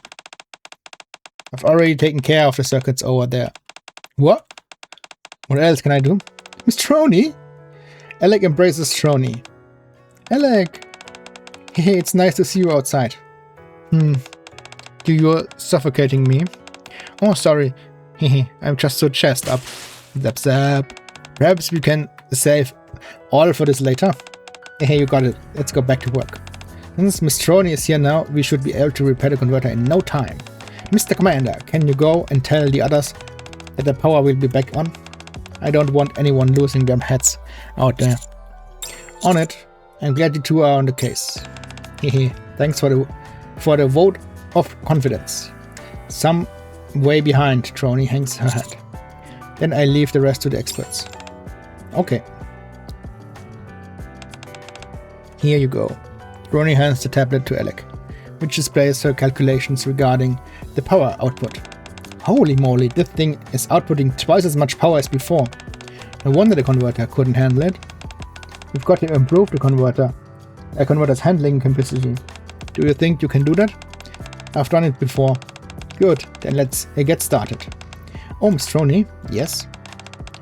I've already taken care of the circuits over there. What? What else can I do? Miss Joni? Alec embraces Joni. Alec! Hey, it's nice to see you outside. You're suffocating me. Oh, sorry. I'm just so chest up. Zap zap. Perhaps we can save all for this later. Hey, you got it. Let's go back to work. Since Miss Joni is here now, we should be able to repair the converter in no time. Mr. Commander, can you go and tell the others that the power will be back on? I don't want anyone losing their heads out there. On it. I'm glad you two are on the case. Hehe. Thanks for the vote of confidence. Some way behind, Joni hangs her head. Then I leave the rest to the experts. Okay. Here you go. Joni hands the tablet to Alec, which displays her calculations regarding the power output. Holy moly, this thing is outputting twice as much power as before. No wonder the converter couldn't handle it. We've got to improve the converter's handling capacity. Do you think you can do that? I've done it before. Good, then let's get started. Oh, Miss Joni, yes?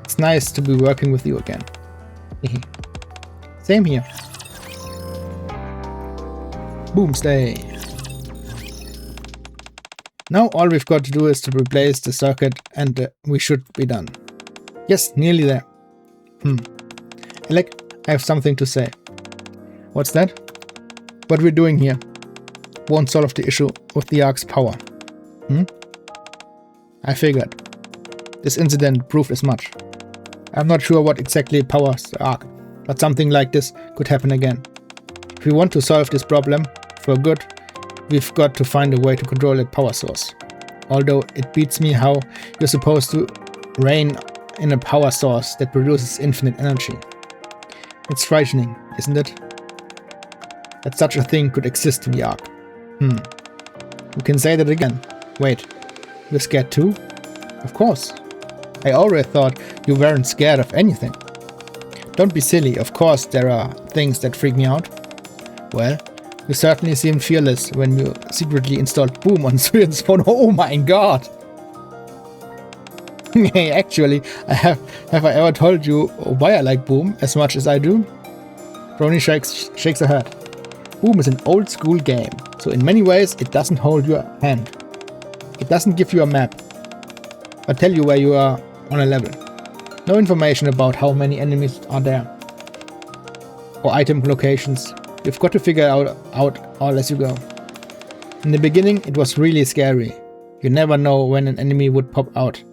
It's nice to be working with you again. Same here. Boomstay. Now all we've got to do is to replace the circuit and we should be done. Yes, nearly there. Alec, I have something to say. What's that? What we're doing here won't solve the issue with the Ark's power. I figured. This incident proved as much. I'm not sure what exactly powers the Ark, but something like this could happen again. If we want to solve this problem for good, we've got to find a way to control that power source. Although it beats me how you're supposed to reign in a power source that produces infinite energy. It's frightening, isn't it? That such a thing could exist in the Ark. You can say that again. Wait, you're scared too? Of course. I already thought you weren't scared of anything. Don't be silly, of course there are things that freak me out. Well, you certainly seemed fearless when you secretly installed Boom on Suyen's phone. Oh my god! Hey, actually, have I ever told you why I like Boom as much as I do? Brony shakes her head. Boom is an old school game, so in many ways it doesn't hold your hand. It doesn't give you a map, or tell you where you are on a level. No information about how many enemies are there, or item locations. You've got to figure out all as you go. In the beginning it was really scary. You never know when an enemy would pop out,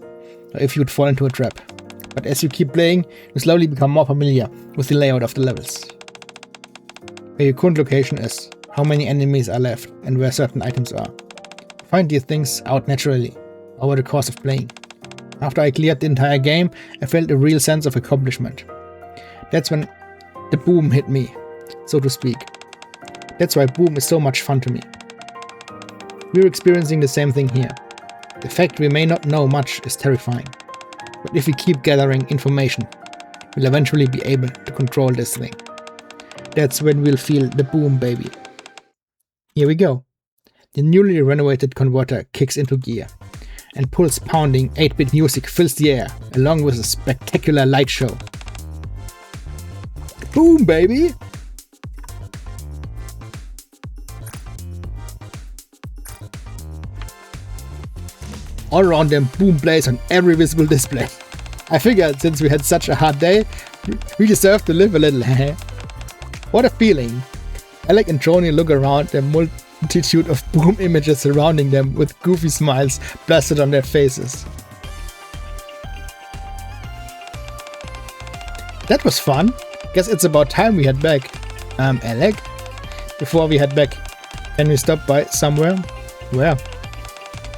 or if you'd fall into a trap. But as you keep playing, you slowly become more familiar with the layout of the levels. Where your current location is, how many enemies are left, and where certain items are. Find these things out naturally, over the course of playing. After I cleared the entire game, I felt a real sense of accomplishment. That's when the boom hit me, so to speak. That's why Boom is so much fun to me. We're experiencing the same thing here. The fact we may not know much is terrifying. But if we keep gathering information, we'll eventually be able to control this thing. That's when we'll feel the boom, baby. Here we go. The newly renovated converter kicks into gear, and pulse pounding 8-bit music fills the air, along with a spectacular light show. Boom, baby! All around them, Boom plays on every visible display. I figured since we had such a hard day, we deserve to live a little. What a feeling! Alec and Joni look around the multitude of Boom images surrounding them with goofy smiles plastered on their faces. That was fun. Guess it's about time we head back. Alec? Before we head back, can we stop by somewhere? Where?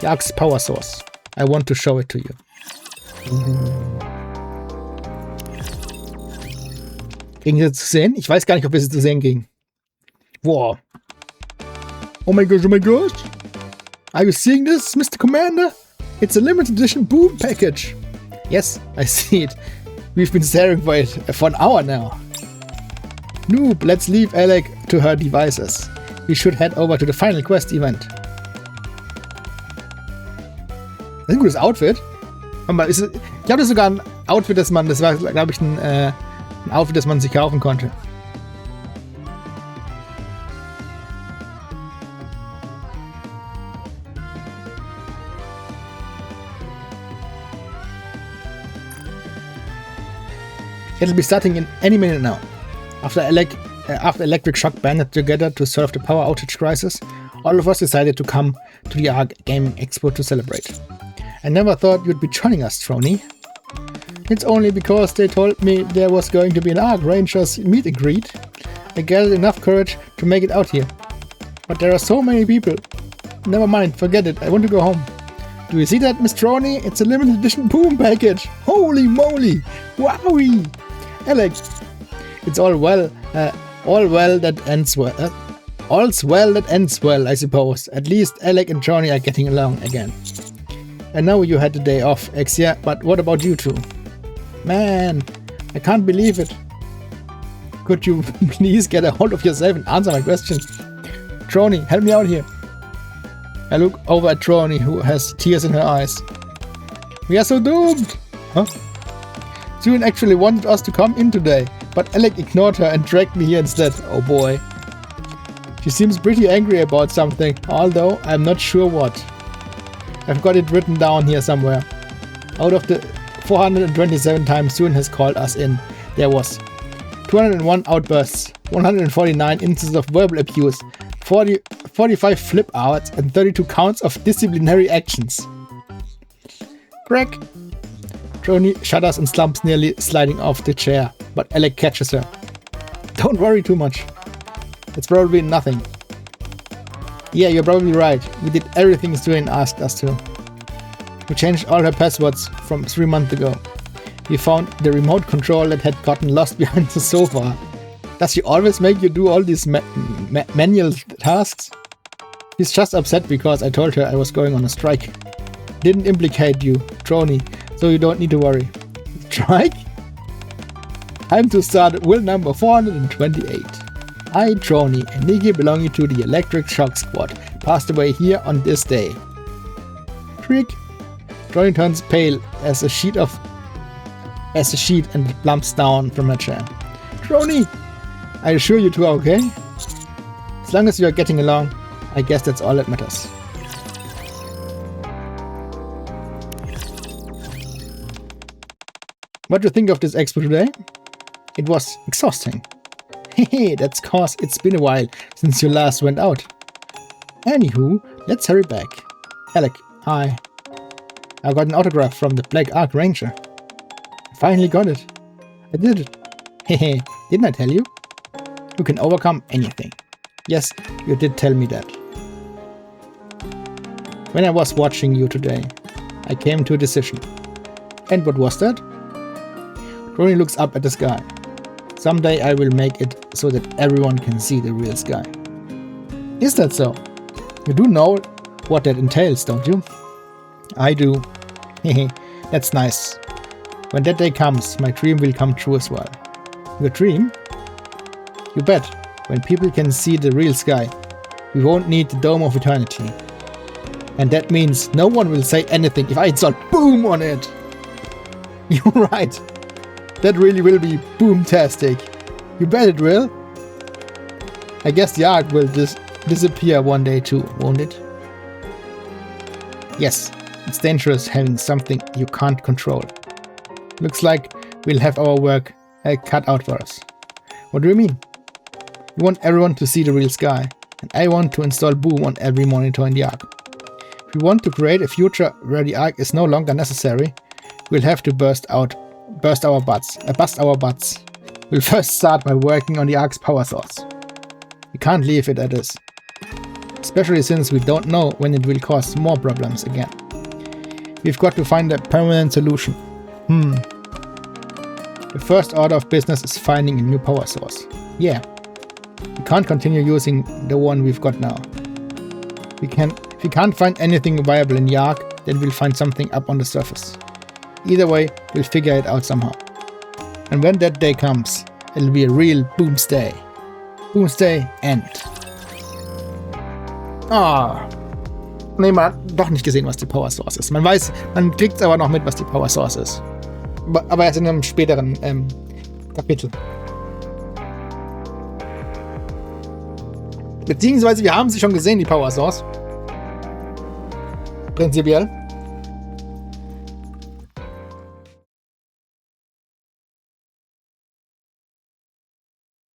The Ark's power source. I want to show it to you. Ging das zu sehen? Ich weiß gar nicht, ob es zu sehen ging. Wow. Oh my gosh, oh my gosh. Are you seeing this, Mr. Commander? It's a limited edition Boom package. Yes, I see it. We've been staring for it for an hour now. Noob, let's leave Alec to her devices. We should head over to the final quest event. Das ist ein gutes Outfit. Ich glaube, das ist sogar ein Outfit, das war, glaube ich, ein Outfit, das man sich kaufen konnte. It'll be starting in any minute now. After Electric Shock banded together to solve the power outage crisis, all of us decided to come to the Ark Gaming Expo to celebrate. I never thought you'd be joining us, Trony. It's only because they told me there was going to be an Ark Rangers meet and greet. I gathered enough courage to make it out here. But there are so many people. Never mind, forget it, I want to go home. Do you see that, Miss Trony? It's a limited edition Boom package! Holy moly! Wowie! Alex, it's all well that ends well. All's well that ends well, I suppose. At least Alec and Johnny are getting along again. I know you had the day off, Exia, but what about you two? Man, I can't believe it. Could you please get a hold of yourself and answer my question? Trony, help me out here. I look over at Trony, who has tears in her eyes. We are so doomed! Huh? Suyen actually wanted us to come in today, but Alec ignored her and dragged me here instead. Oh boy. She seems pretty angry about something, although I'm not sure what. I've got it written down here somewhere. Out of the 427 times Suyen has called us in, there was 201 outbursts, 149 instances of verbal abuse, 45 flip outs, and 32 counts of disciplinary actions. Crack! Joni shudders and slumps, nearly sliding off the chair, but Alec catches her. Don't worry too much. It's probably nothing. Yeah, you're probably right. We did everything Stuane asked us to. We changed all her passwords from 3 months ago. We found the remote control that had gotten lost behind the sofa. Does she always make you do all these manual tasks? She's just upset because I told her I was going on a strike. Didn't implicate you, Joni, so you don't need to worry. Strike? Time to start will number 428. I, Joni, and Nikke belonging to the Electric Shock Squad, passed away here on this day. Trick? Joni turns pale as a sheet and plumps down from her chair. Joni! I assure you two are okay? As long as you are getting along, I guess that's all that matters. What do you think of this expo today? It was exhausting. Hehe, that's cause it's been a while since you last went out. Anywho, let's hurry back. Alec, hi. I got an autograph from the Black Ark Ranger. I finally got it. I did it. Hehe, didn't I tell you? You can overcome anything. Yes, you did tell me that. When I was watching you today, I came to a decision. And what was that? Joni looks up at the sky. Someday I will make it so that everyone can see the real sky. Is that so? You do know what that entails, don't you? I do. Hehe, that's nice. When that day comes, my dream will come true as well. Your dream? You bet. When people can see the real sky, we won't need the Dome of Eternity. And that means no one will say anything if I install boom on it. You're right. That really will be boom-tastic. You bet it will. I guess the Ark will disappear one day too, won't it? Yes, it's dangerous having something you can't control. Looks like we'll have our work cut out for us. What do you mean? You want everyone to see the real sky, and I want to install boom on every monitor in the Ark. If we want to create a future where the Ark is no longer necessary, we'll have to bust our butts. We'll first start by working on the Ark's power source. We can't leave it at this. Especially since we don't know when it will cause more problems again. We've got to find a permanent solution. The first order of business is finding a new power source. Yeah. We can't continue using the one we've got now. If we can't find anything viable in the Ark, then we'll find something up on the surface. Either way, we'll figure it out somehow. And when that day comes, it'll be a real boomsday. Boomsday end. Nee, man hat doch nicht gesehen, was die Power Source ist. Man weiß, man kriegt aber noch mit, was die Power Source ist. Aber erst in einem späteren Kapitel. Beziehungsweise wir haben sie schon gesehen, die Power Source. Prinzipiell.